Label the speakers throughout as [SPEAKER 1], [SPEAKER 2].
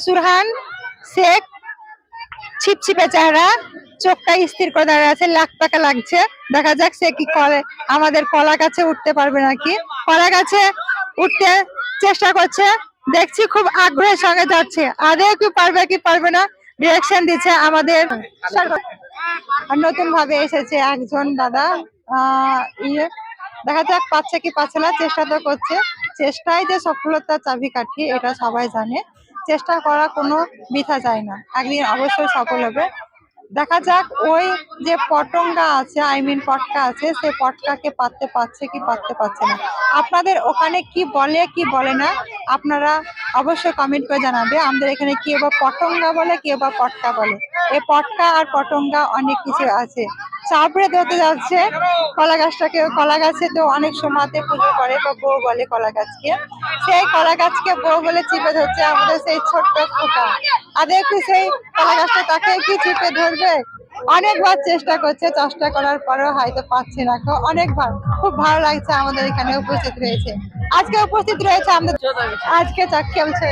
[SPEAKER 1] সুরহান শেখ ছিপছিপে চেহারা, চোখটা স্থির করে দাঁড়িয়ে আছে, লাখ টাকা লাগছে। দেখা যাক সে কি করে, আমাদের কলা গাছে উঠতে পারবে নাকি। কলা গাছে উঠতে চেষ্টা করছে, দেখছি খুব আগ্রহের সঙ্গে যাচ্ছে। আদৌ কি পারবে কি পারবে না ডিরেকশন দিচ্ছে আমাদের। আর নতুন ভাবে এসেছে একজন দাদা, ইয়ে দেখা যাক পাচ্ছে কি পাচ্ছে না, চেষ্টা তো করছে। চেষ্টাই যে সফলতার চাবিকাঠি এটা সবাই জানে, চেষ্টা করা কোনো বৃথা যায় না, একদিন অবশ্যই সফল হবে। দেখা যাক ওই যে পটঙ্গা আছে, আই মিন পটকা আছে, সেই পটকাকে পাততে পারছে কি পাততে পারছে না। আপনাদের ওখানে কি বলে কি বলে না আপনারা অবশ্যই কমেন্ট করে জানাবে। আমাদের এখানে কি বা পটঙ্গা বলে, কি বা পটকা বলে। এই পটকা আর পটঙ্গা অনেক কিছু আছে। চাপড়ে ধরতে যাচ্ছে কলা গাছটাকে। কলা গাছে তো অনেক সময়তে পুজো করে বা বউ বলে কলা গাছকে, সেই কলা গাছকে বউ বলে চিপে ধরছে আমাদের সেই ছোট্ট খোকা। আর কি সেই কলা গাছটা তাকে কি চিপে ধরবে? অনেকবার চেষ্টা করছে, চেষ্টা করার পরেও হয়তো পাচ্ছে না। অনেকবার খুব ভালো লাগছে আমাদের এখানে উপস্থিত রয়েছে, আজকে উপস্থিত রয়েছে আমাদের। আজকে চাক খেলছে।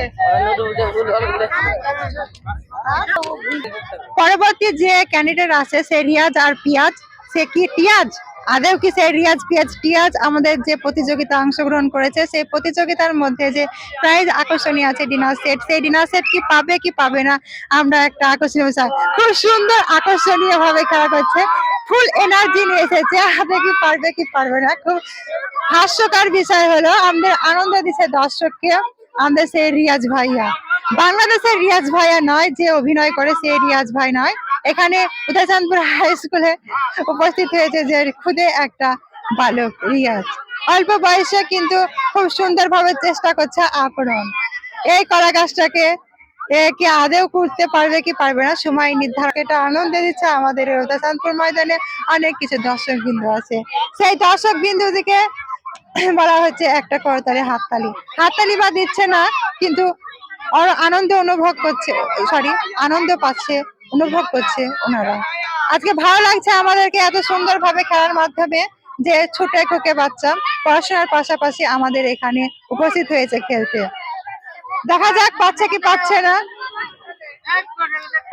[SPEAKER 1] পরবর্তী যে ক্যান্ডিডেট আছে সে রিয়াজ আর পিয়াজ। সে কি টিয়াজ? আদেও কি সেই রিয়াজ পিয়াজ টিয়াজ আমাদের যে প্রতিযোগিতা অংশগ্রহণ করেছে, সেই প্রতিযোগিতার মধ্যে যে প্রাইজ আকর্ষণীয় আছে ডিনার সেট, সেই ডিনার সেট কি পাবে কি পাবে না আমরা একটা আকর্ষণীয় বিষয়। খুব সুন্দর আকর্ষণীয় ভাবে খেলা করছে, ফুল এনার্জি নিয়ে এসেছে। আদৌ কি পারবে কি পারবে না। খুব হাস্যকর বিষয় হলো আমাদের আনন্দ দিচ্ছে দর্শককে আমাদের সেই রিয়াজ ভাইয়া। বাংলাদেশের রিয়াজ ভাইয়া নয়, যে অভিনয় করে সেই রিয়াজ ভাই নয়। এখানে উদয়চাঁদপুর হাই স্কুলে উপস্থিত হয়েছে যে খুদে একটা বালক রিয়াজ, অল্প বয়সে কিন্তু খুব সুন্দরভাবে চেষ্টা করছে আবরণ। এই কলা গাছটাকে কি আদেও করতে পারবে কি পারবে না সময় নির্ধারণ। এটা আনন্দ দিচ্ছে আমাদের উদয়চাঁদপুর ময়দানে অনেক কিছু দর্শক বিন্দু আছে, সেই দর্শক বিন্দু দিকে বলা হচ্ছে একটা করতালি হাততালি। হাততালি বা দিচ্ছে না, কিন্তু আনন্দ অনুভব করছে, সরি আনন্দ পাচ্ছে, অনুভব করছে ওনারা। আজকে ভালো লাগছে আমাদেরকে এত সুন্দর ভাবে খেলার মাধ্যমে, যে ছোট খোকে বাচ্চা পড়াশোনার পাশাপাশি আমাদের এখানে উপস্থিত হয়েছে খেলতে। দেখা যাক পাচ্ছে কি পাচ্ছে না,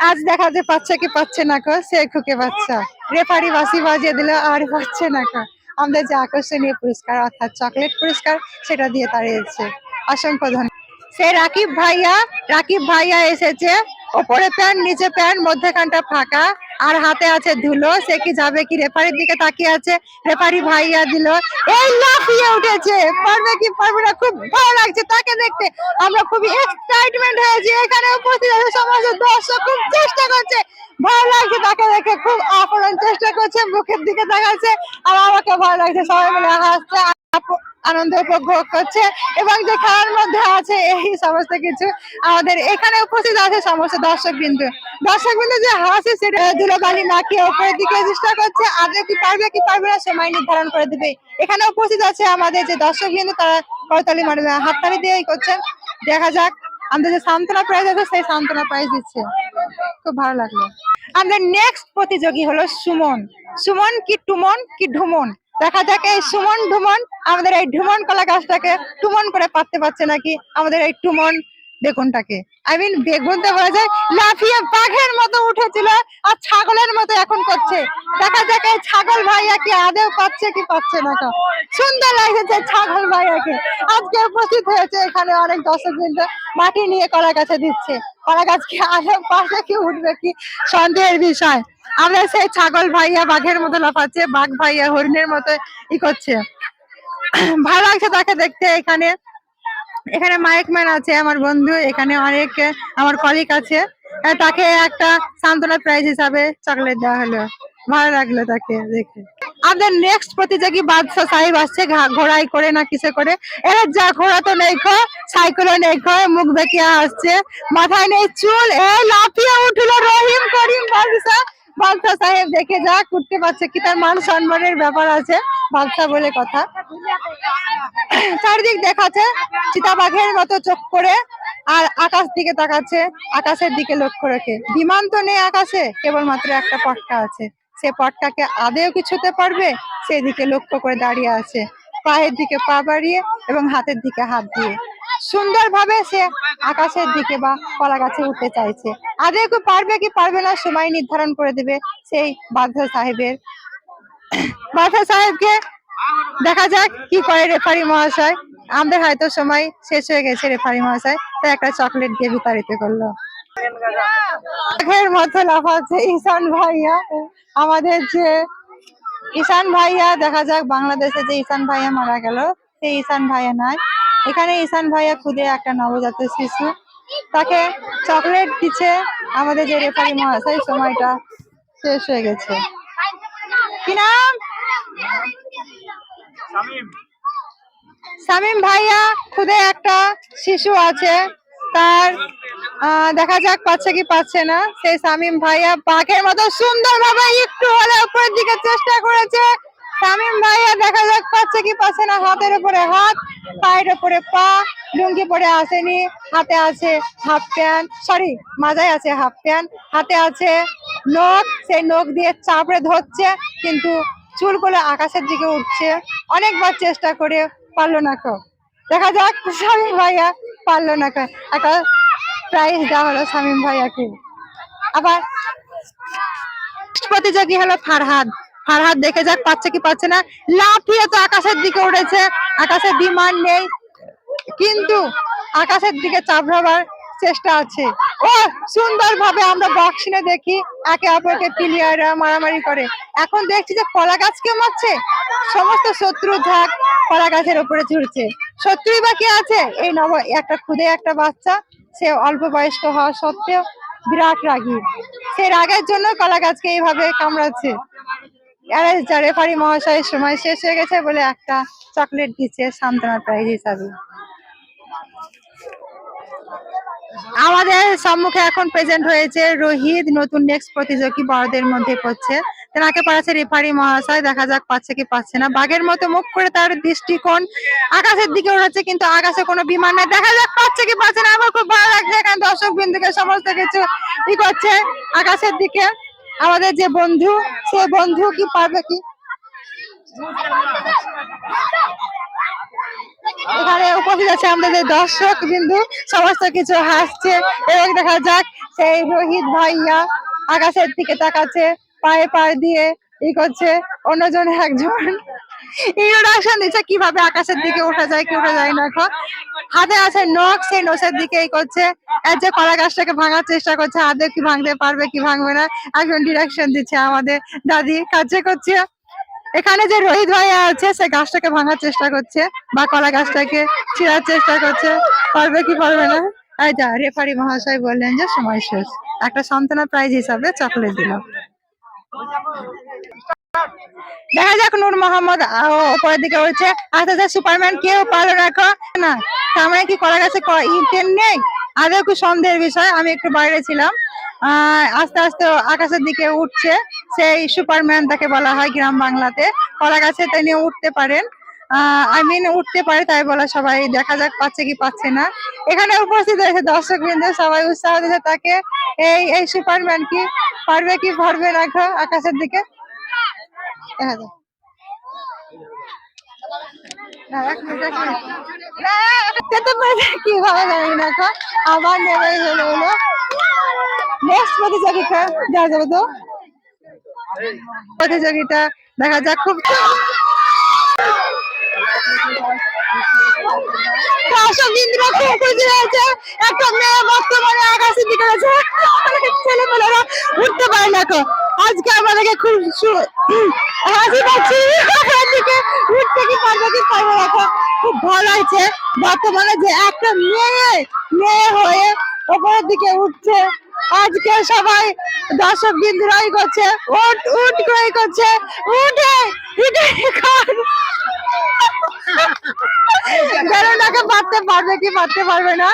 [SPEAKER 1] আজ দেখা যায় পাচ্ছে কি পাচ্ছে না কো সে খোকে বাচ্চা। রেফারি বাসি বাজিয়ে দিল আর পাচ্ছে না কো। আমাদের যে আকর্ষণীয় পুরস্কার অর্থাৎ চকলেট পুরস্কার, সেটা দিয়ে তাড়িয়েছে। অসংখ্য ধন্যবাদ। সে রাকিব ভাইয়া এসেছে, ওপরে প্যান্ট নিচে প্যান্ট, মধ্যখানটা ফাঁকা, আর হাতে আছে ধুলো। সে কি যাবে কি রেফারির দিকে তাকিয়ে আছে, রেফারি ভাইয়া দিল, এই লাফিয়ে উঠেছে। পারবে কি পারবে না, খুব ভালো লাগছে তাকে দেখতে। আমরা খুবই এক্সাইটমেন্ট হয়েছি, এখানে উপস্থিত আছে সমস্ত দর্শক খুব চেষ্টা করছে। ভালো লাগছে তাকে দেখে, খুব আপ্রাণ চেষ্টা করছে, মুখের দিকে দেখাচ্ছে। আর আমাকে ভালো লাগছে, সবাই মিলে হাসছে, আনন্দ উপভোগ করছে। এবং যে খেলার মধ্যে আছে এই সমস্ত কিছু, আমাদের এখানে উপস্থিত আছে সমস্ত দর্শক বিন্দু যে হাসে, সেটা ধুলোবালি নাকি উপরের দিকে চেষ্টা করছে। আদৌ কি পারবে কি পারবে না সময় নির্ধারণ করে দেবে। এখানে উপস্থিত আছে আমাদের যে দর্শক বিন্দু, তারা করতালি মারবে, হাততালি দিয়েই করছেন। দেখা যাক আমাদের যে সান্ত্বনা প্রাইজ আছে, সেই সান্ত্বনা প্রাইজ দিচ্ছে। খুব ভালো লাগলো। আমাদের নেক্সট প্রতিযোগী হলো সুমন। সুমন কি টুমন কি ঢুমন, দেখা যাক এই সুমন ঢুমন আমাদের এই ঢুমন কলা গাছটাকে টুমন করে পাততে পারছে নাকি আমাদের এই টুমন বেগুনটাকে। আই মিন বেগুন তো বলা যায়, লাফিয়ে বাঘের মতো উঠেছিল আর ছাগলের মতো এখন করছে। দেখা যাক এই ছাগল ভাইয়া কি আদেও পাচ্ছে কি পাচ্ছে না। সুন্দর লাগছে ছাগল ভাইয়াকে। আজকে উপস্থিত হয়েছে এখানে অনেক দর্শক বিন্দু, মাটি নিয়ে কলা গাছে দিচ্ছে। কলা গাছকে আদেও পাশে কি উঠবে কি সন্দেহের বিষয়। আমরা সেই ছাগল ভাইয়া বাঘের মতো লাফাচ্ছে, বাঘ ভাইয়া হরিণের মতো ই করছে। ভালো লাগছে তাকে দেখতে। এখানে মাইক ম্যান আছে আমার বন্ধু, এখানে অনেক আমার কলিগ আছে, তাকে একটা সান্ত্বনা প্রাইজ হিসাবে চকলেট দেওয়া হলো। ভালো লাগলো তাকে দেখে। আমাদের নেক্সট প্রতিযোগী বাদশা সাহেব আসছে ঘোড়াই করে না কিসে করে। এরা যা ঘোড়া তো নেই খো, সাইকেলও নেই খো, মুখ বেঁকিয়ে আসছে, মাথায় নেই চুল, এই লাফিয়ে উঠলো রহিম করিম বাদশা। বাদশা সাহেব দেখে যা করতে পারছে কি, তার মান সম্মানের ব্যাপার আছে, বাদশা বলে কথা। চারিদিক দেখাচ্ছে চিতাবাঘের মতো চোখ করে, আর আকাশ দিকে তাকাচ্ছে, আকাশের দিকে লক্ষ্য রেখে। বিমান তো নেই আকাশে, কেবলমাত্র একটা পটকা আছে। সে পটকাকে আদেও কি ছুঁতে পারবে, সেদিকে লক্ষ্য করে দাঁড়িয়ে আছে, পায়ের দিকে পা বাড়িয়ে এবং হাতের দিকে হাত দিয়ে। সুন্দরভাবে সে আকাশের দিকে বা কলা গাছে উঠতে চাইছে। আদৌ কি পারবে কি পারবে না সময় নির্ধারণ করে দেবে সেই বাদশা সাহেবকে। দেখা যাক কি করে রেফারি মহাশয়। আমাদের হয়তো সময় শেষ হয়ে গেছে, রেফারি মহাশয় তাই একটা চকলেট দিয়ে বিতাড়িত করলো। বাঘের মতো লাফাচ্ছে ঈশান ভাইয়া। আমাদের যে ঈশান ভাইয়া, দেখা যাক বাংলাদেশে যে ঈশান ভাইয়া মারা গেল সেই ঈশান ভাইয়া নয়, এখানে ঈশান ভাইয়া খুদে একটা নবজাত শিশু, তাকে চকলেট দিচ্ছে আমাদের যে রেফারি মহাশয়। সময়টা শেষ হয়ে গেছে। কি নাম? শামীম ভাইয়া খুদে একটা শিশু আছে, তার দেখা যাক পাচ্ছে কি পাচ্ছে না। সেই শামীম ভাইয়া বাঘের মতো সুন্দর ভাবে একটু হলে উপরের দিকে চেষ্টা করেছে। শামীম ভাইয়া দেখা যাক পাচ্ছে কি পাচ্ছে না। হাতের উপরে হাত, পায়ের উপরে পা, লুঙ্গি পরে আসেনি, হাতে আছে হাফ প্যান্ট, সরি মাজায় আছে হাফ প্যান্ট, হাতে আছে নখ, সেই নখ দিয়ে চাপড়ে ধরছে কিন্তু চুলগুলো আকাশের দিকে উঠছে। অনেকবার চেষ্টা করে পারলো না। দেখা যাক শামীম ভাইয়া পারলো না। একটা প্রাইজ দেওয়া হলো শামীম ভাইয়াকে। আবার প্রতিযোগী হলো ফারহাদ। ফারহাদ দেখে যাক পাচ্ছে কি পাচ্ছে না। লাফিয়ে তো আকাশের দিকে উঠেছে, আকাশে বিমান নেই কিন্তু আকাশের দিকে চাপড়াবার চেষ্টা আছে। ও সুন্দর ভাবে আমরা বক্সিনে দেখি একে অপরকে প্লেয়াররা মারামারি করে। এখন দেখছি যে কলা গাছকে মারছে, সমস্ত শত্রু ঝাঁক কলা গাছের উপরে ঝুড়ছে। শত্রুই বা কে আছে? এই একটা খুদে একটা বাচ্চা, সে অল্প বয়স্ক হওয়া সত্ত্বেও বিরাট রাগী। সেই রাগের জন্য কলা গাছকে এইভাবে কামড়াচ্ছে। রেফারি মহাশয়ের সময় শেষ হয়ে গেছে বলে একটা চকলেট দিচ্ছে সান্ত্বনা প্রাইজ হিসাবে। আমাদের সম্মুখে এখন প্রেজেন্ট হয়েছে রোহিত, নতুন নেক্সট প্রতিযোগী বড়দের মধ্যে পড়ছে। তেনাকে পাঠাচ্ছে রেফারি মহাশয়। দেখা যাক পাচ্ছে কি পাচ্ছে না। বাঘের মতো মুখ করে তার দৃষ্টিকোণ আকাশের দিকে উঠেছে কিন্তু আকাশে কোনো বিমান নেই। দেখা যাক পাচ্ছে কি পাচ্ছে না। আমার খুব ভালো লাগছে এখানে দর্শক বিন্দুকে সমস্ত কিছু ই করছে আকাশের দিকে। আমাদের যে বন্ধু, সে বন্ধু কি পারবে কি? এখানে উপস্থিত আছে আমাদের দর্শক বিন্দু, সমস্ত কিছু হাসছে এবং দেখা যাক সেই রোহিত ভাইয়া আকাশের দিকে তাকাচ্ছে, পায়ে পায়ে দিয়ে ই করছে। অন্যজন একজন ইন্ট্রোডাকশন দিচ্ছে কিভাবে আকাশের দিকে ওঠা যায় কি ওঠা যায় না। হাতে আছে নখ, সেই নখের দিকে ই করছে। এর যে কলা গাছটাকে ভাঙার চেষ্টা করছে, হাতে কি ভাঙতে পারবে কি ভাঙবে না। একজন ডিরেকশন দিচ্ছে আমাদের দাদি, কাছে করছে। এখানে যে রোহিত ভাইয়া আছে সে গাছটাকে ভাঙার চেষ্টা করছে বা কলা গাছটাকে ছিঁড়ার চেষ্টা করছে, পারবে কি পারবে না। এই যা রেফারি মহাশয় বললেন যে সময় শেষ, একটা সান্ত্বনা প্রাইজ হিসাবে চকলেট দিল। দেখা যাক নূর মোহাম্মদ উপরের দিকে উঠছে। আস্তে আস্তে সুপারম্যান কেউ পারলো রাখো না। তার মানে কি কলা গাছে ইটেন নেই? আরো একটু সন্দেহের বিষয়। আমি একটু বাইরে ছিলাম। আস্তে আস্তে আকাশের দিকে উঠছে সেই সুপারম্যান, তাকে বলা হয় গ্রাম বাংলাতে। কলা গাছে তিনি উঠতে পারেন, উঠতে পারে তাই বলা। সবাই দেখা যাক পাচ্ছে কি পাচ্ছে না। এখানে উপস্থিত হয়েছে দর্শক বৃন্দ, সবাই উৎসাহ দিচ্ছে তাকে। এই সুপারম্যান কি পারবে কি পারবে না আকাশের দিকে। কিভাবে জানি না। আবার নেমে হলো নেক্সট প্রতিযোগিতা দেওয়া যাবে তো। প্রতিযোগিতা দেখা যাক। খুব একটা মেয়ে বর্তমানে আকাশের দিকে ছেলেমেয়েরা উঠতে পারে না। আজকে আমাদেরকে খুব হাসি পাচ্ছি, উঠতে কি পারবে কি পারবে না। খুব ভালো লাগছে বর্তমানে যে একটা মেয়ে হয়ে ওপরের দিকে উঠছে। আজকে সবাই দর্শক বিন্দুরাই করছে উঠ উঠ করে করছে, উঠে উঠে বেরোনাকে পারতে পারবে কি পারতে পারবে না।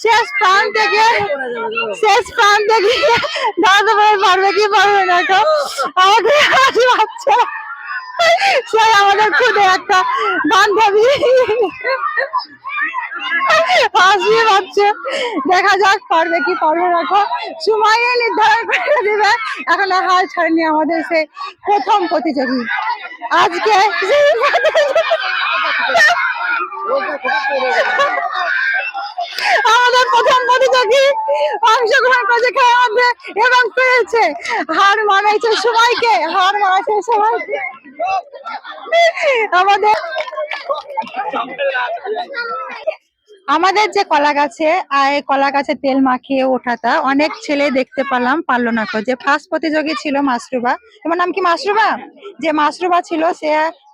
[SPEAKER 1] শেষ প্রান্তে গিয়ে দাঁড়াতে পারবে কি পারবে না। আমাদের হাসি পাচ্ছে, সে আমাদের খুদে একটা বান্ধবী হাসি পাচ্ছে। দেখা যাক পারবে কি পারবে না। সময় নির্ধারণ করে দিবে। এখন হাল ছাড়েনি আমাদের সে প্রথম প্রতিযোগী। আজকে আমাদের প্রথম প্রতিযোগী অংশগ্রহণ করেছে খেলার মধ্যে এবং পেরেছে। হার মানাইছে সবাইকে, হার মানাইছে সবাইকে। আমাদের আমাদের যে কলা গাছে এই কলা গাছে তেল মাখিয়ে ওঠাটা অনেক ছেলে দেখতে পারলো না যে ফার্স্ট প্রতিযোগী ছিল মাসরুবা। তোমার নাম কি মাসরুবা? যে মাসরুবা ছিল সে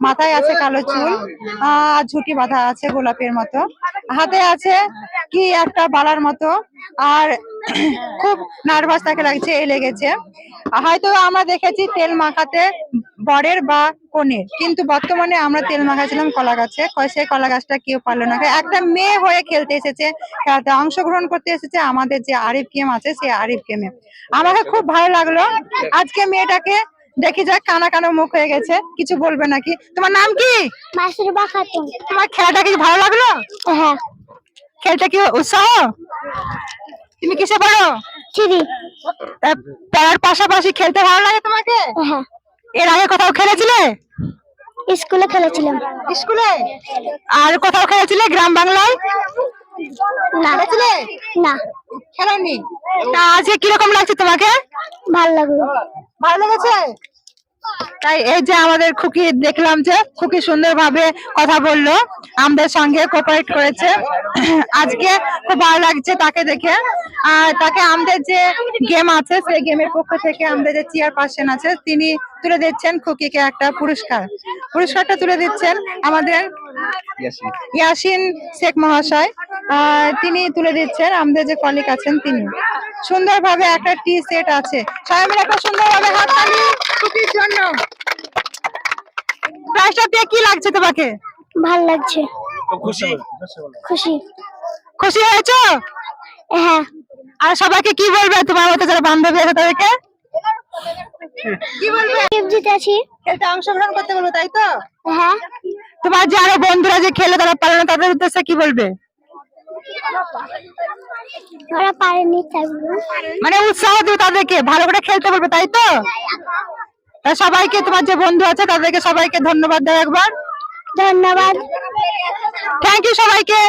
[SPEAKER 1] মাথায় আছে কালো চুল, ঝুঁটি বাঁধা আছে গোলাপের মতো, হাতে আছে কি একটা বালার মতো, আর খুব নার্ভাস তাকে লাগছে, এই লেগেছে। হয়তো আমরা দেখেছি তেল মাখাতে বরের বা কনের, কিন্তু বর্তমানে আমরা তেল মাখাছিলাম কলা গাছে, সেই কলা গাছটা কেউ পারলো না। একটা মেয়ে হয়ে খেলতে এসেছে, খেলাতে অংশগ্রহণ করতে এসেছে আমাদের যে আরিফ গেম আছে সেই আরিফ গেমে। আমাকে খুব ভালো লাগলো। আজকে মেয়েটাকে দেখি যাক, কানা কানা মুখ হয়ে গেছে, কিছু বলবে নাকি। তোমার নাম কি?
[SPEAKER 2] মাসরুবা খাতুন।
[SPEAKER 1] তোমার খেলাটা কি ভালো লাগলো?
[SPEAKER 2] হ্যাঁ।
[SPEAKER 1] খেলতে কি উৎসাহ? তুমি কিসে পড়ো?
[SPEAKER 2] থ্রি।
[SPEAKER 1] পড়ার পাশাপাশি খেলতে ভালো লাগে তোমাকে?
[SPEAKER 2] হ্যাঁ।
[SPEAKER 1] এর আগে কোথাও খেলেছিলে?
[SPEAKER 2] স্কুলে খেলেছিলাম।
[SPEAKER 1] স্কুলে? আর কোথাও খেলেছিলে গ্রাম বাংলায়?
[SPEAKER 2] না।
[SPEAKER 1] খেলেছিলে?
[SPEAKER 2] না।
[SPEAKER 1] খেলোনি? তা আজকে কিরকম লাগছে তোমাকে?
[SPEAKER 2] ভালো লাগলো।
[SPEAKER 1] ভালো লেগেছে? তাই এই যে আমাদের খুকি, দেখলাম যে খুকি সুন্দরভাবে কথা বললো, আমাদের সঙ্গে কোঅপারেট করেছে। আজকে খুব ভালো লাগছে তাকে দেখে। আর তাকে আমাদের যে গেম আছে সেই গেমের পক্ষ থেকে আমাদের যে চেয়ারপারসন আছে তিনি তুলে দিচ্ছেন খুকিকে একটা পুরস্কারটা তুলে দিচ্ছেন আমাদের ইয়াসিন শেখ মহাশয়। তিনি তুলে দিচ্ছেন, আমাদের যে কলিগ আছেন তিনি। সুন্দরভাবে একটা টি সেট আছে, সবাই মিলে একটা সুন্দরভাবে হাততালি খুকির জন্য। প্রাইজটা পেয়ে কি লাগছে তোমাকে?
[SPEAKER 2] ভালো লাগছে।
[SPEAKER 3] খুশি?
[SPEAKER 2] খুশি।
[SPEAKER 1] খুশি হয়েছো?
[SPEAKER 2] হ্যাঁ।
[SPEAKER 1] আর সবাইকে কি বলবে, তোমার মতো যারা বান্ধবী আছে তাদেরকে কি বলবে?
[SPEAKER 2] টিপ জিতেছি।
[SPEAKER 1] খেলতে অংশগ্রহণ করতে বলবো, তাই তো?
[SPEAKER 2] হ্যাঁ।
[SPEAKER 1] তোমার যে আরো বন্ধুরা যে খেলে তারা পারলো না, তাদের উদ্দেশ্যে কি বলবে?
[SPEAKER 2] ওরা পারেনি তাই বলবো।
[SPEAKER 1] মানে উৎসাহ দিও তাদেরকে, ভালো করে খেলতে বলবে, তাই তো? তা সবাইকে, তোমার যে বন্ধু আছে তাদেরকে সবাইকে ধন্যবাদ দাও একবার।
[SPEAKER 2] ধন্যবাদ।
[SPEAKER 1] থ্যাংক ইউ সবাইকে।